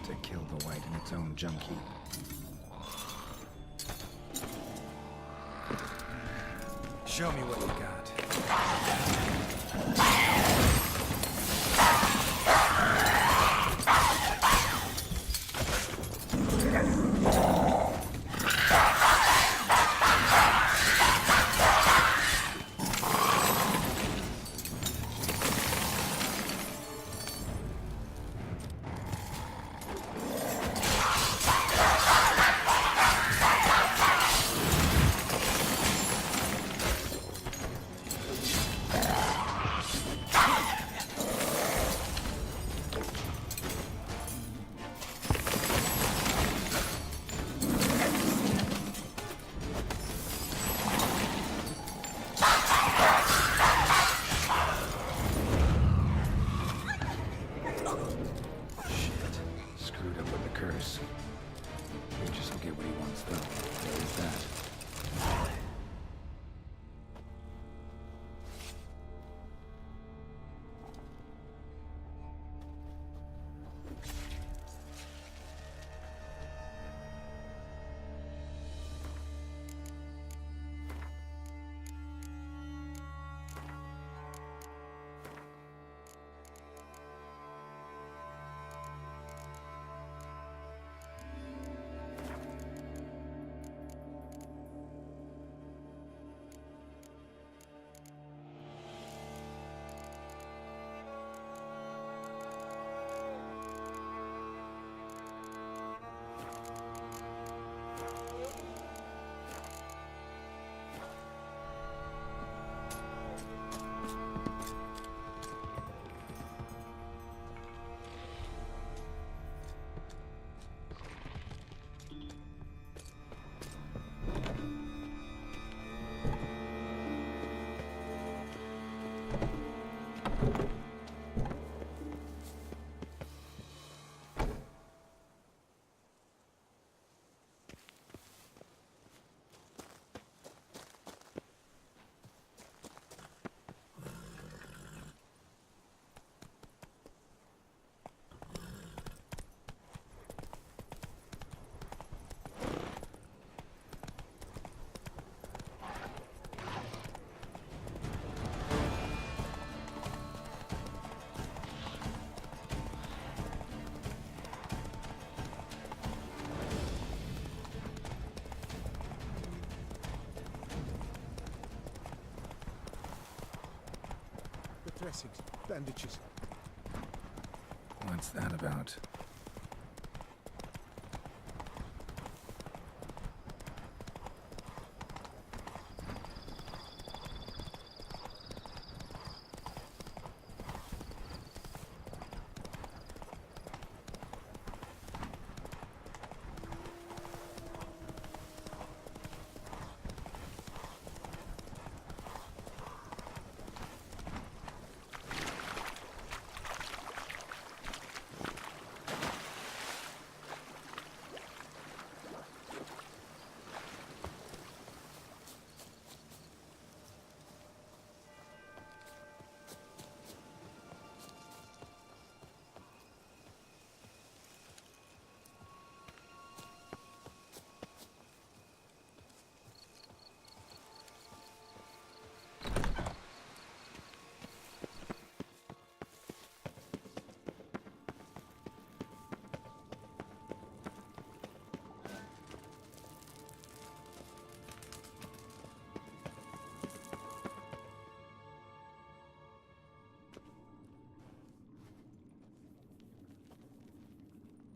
To kill the white in its own junk heap. Show me what you got. Dressings, bandages. What's that about?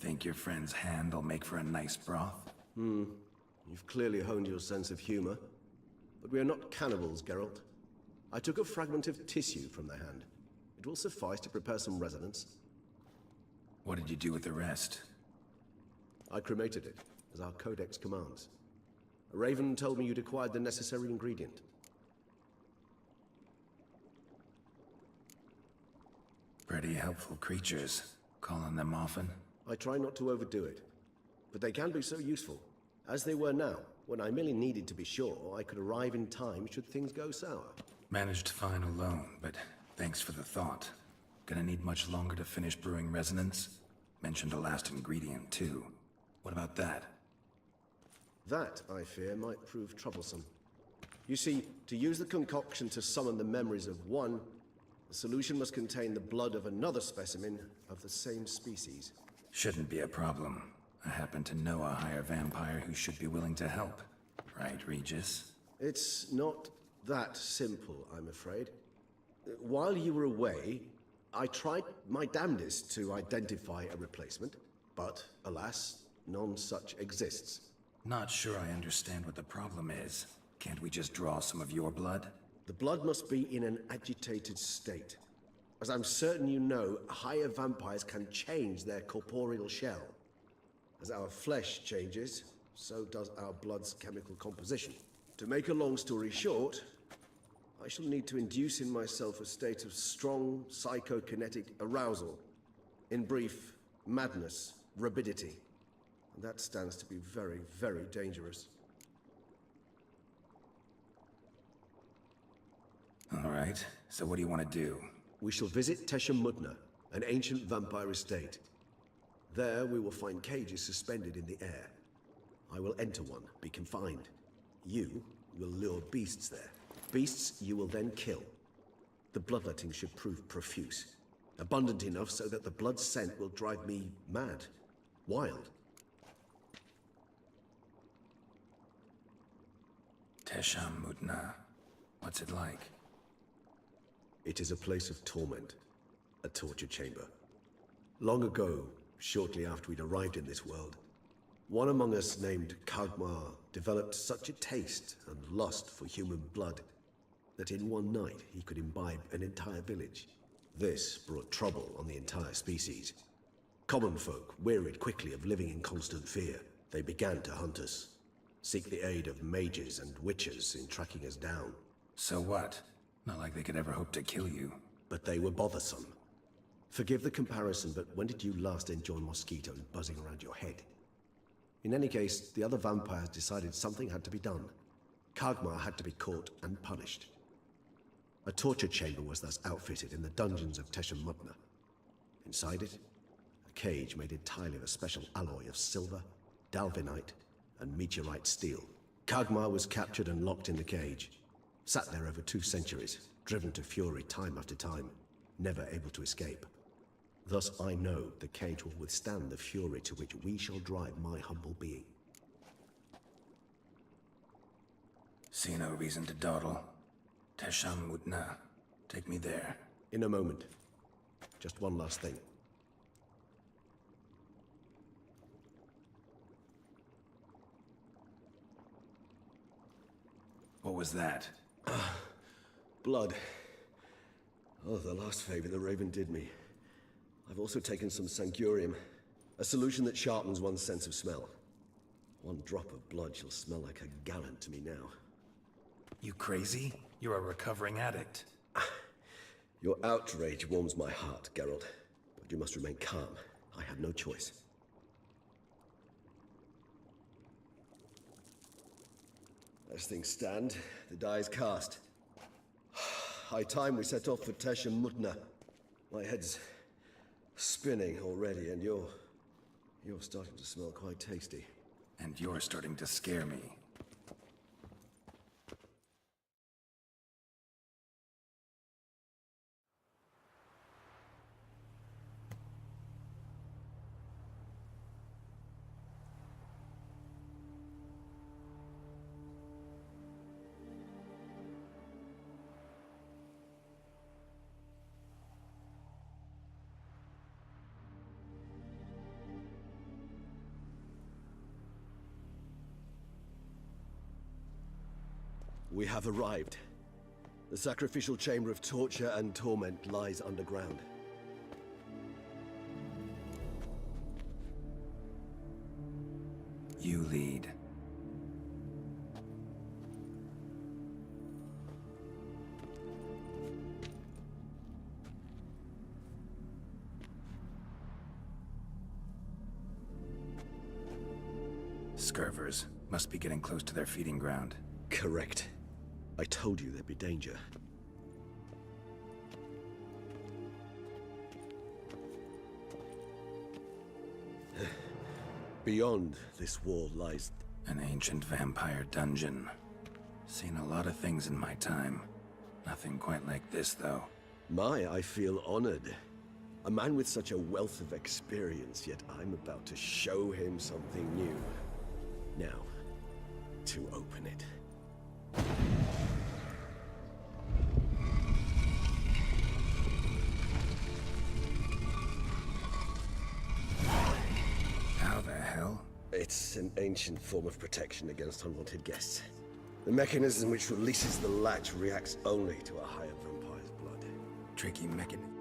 Think your friend's hand will make for a nice broth? You've clearly honed your sense of humor. But we are not cannibals, Geralt. I took a fragment of tissue from their hand. It will suffice to prepare some resonance. What did you do with the rest? I cremated it, as our codex commands. A raven told me you'd acquired the necessary ingredient. Pretty helpful creatures. Calling them often? I try not to overdo it, but they can be so useful, as they were now, when I merely needed to be sure I could arrive in time should things go sour. Managed fine alone, but thanks for the thought. Gonna need much longer to finish brewing resonance? Mentioned a last ingredient, too. What about that? That, I fear, might prove troublesome. You see, to use the concoction to summon the memories of one, the solution must contain the blood of another specimen of the same species. Shouldn't be a problem. I happen to know a higher vampire who should be willing to help. Right, Regis? It's not that simple, I'm afraid. While you were away, I tried my damnedest to identify a replacement, but alas, none such exists. Not sure I understand what the problem is. Can't we just draw some of your blood? The blood must be in an agitated state. As I'm certain you know, higher vampires can change their corporeal shell. As our flesh changes, so does our blood's chemical composition. To make a long story short, I shall need to induce in myself a state of strong psychokinetic arousal. In brief, madness, rabidity. And that stands to be very, very dangerous. All right, so what do you want to do? We shall visit Teshamudna, an ancient vampire estate. There we will find cages suspended in the air. I will enter one, be confined. You will lure beasts there. Beasts you will then kill. The bloodletting should prove profuse. Abundant enough so that the blood scent will drive me mad. Wild. Teshamudna. What's it like? It is a place of torment. A torture chamber. Long ago, shortly after we'd arrived in this world, one among us named Kagmar developed such a taste and lust for human blood that in one night he could imbibe an entire village. This brought trouble on the entire species. Common folk wearied quickly of living in constant fear. They began to hunt us, seek the aid of mages and witches in tracking us down. So what? Not like they could ever hope to kill you. But they were bothersome. Forgive the comparison, but when did you last enjoy mosquitoes buzzing around your head? In any case, the other vampires decided something had to be done. Kagmar had to be caught and punished. A torture chamber was thus outfitted in the dungeons of Teshamudna. Inside it, a cage made entirely of a special alloy of silver, dalvinite, and meteorite steel. Kagmar was captured and locked in the cage. Sat there over 2 centuries, driven to fury time after time, never able to escape. Thus I know the cage will withstand the fury to which we shall drive my humble being. See no reason to dawdle. Teshamudna. Take me there. In a moment. Just one last thing. What was that? Blood. Oh, the last favor the Raven did me. I've also taken some Sancurium, a solution that sharpens one's sense of smell. One drop of blood shall smell like a gallon to me now. You crazy? You're a recovering addict. Your outrage warms my heart, Geralt. But you must remain calm. I have no choice. As things stand, the die is cast. High time we set off for Teshamudna. My head's spinning already, and you're starting to smell quite tasty. And you're starting to scare me. We have arrived. The sacrificial chamber of torture and torment lies underground. You lead. scurvers. Must be getting close to their feeding ground. Correct. I told you there'd be danger. Beyond this wall lies... An ancient vampire dungeon. Seen a lot of things in my time. Nothing quite like this, though. I feel honored. A man with such a wealth of experience, yet I'm about to show him something new. Now, to open it. How the hell? It's an ancient form of protection against unwanted guests. The mechanism which releases the latch reacts only to a higher vampire's blood. Tricky mechanism.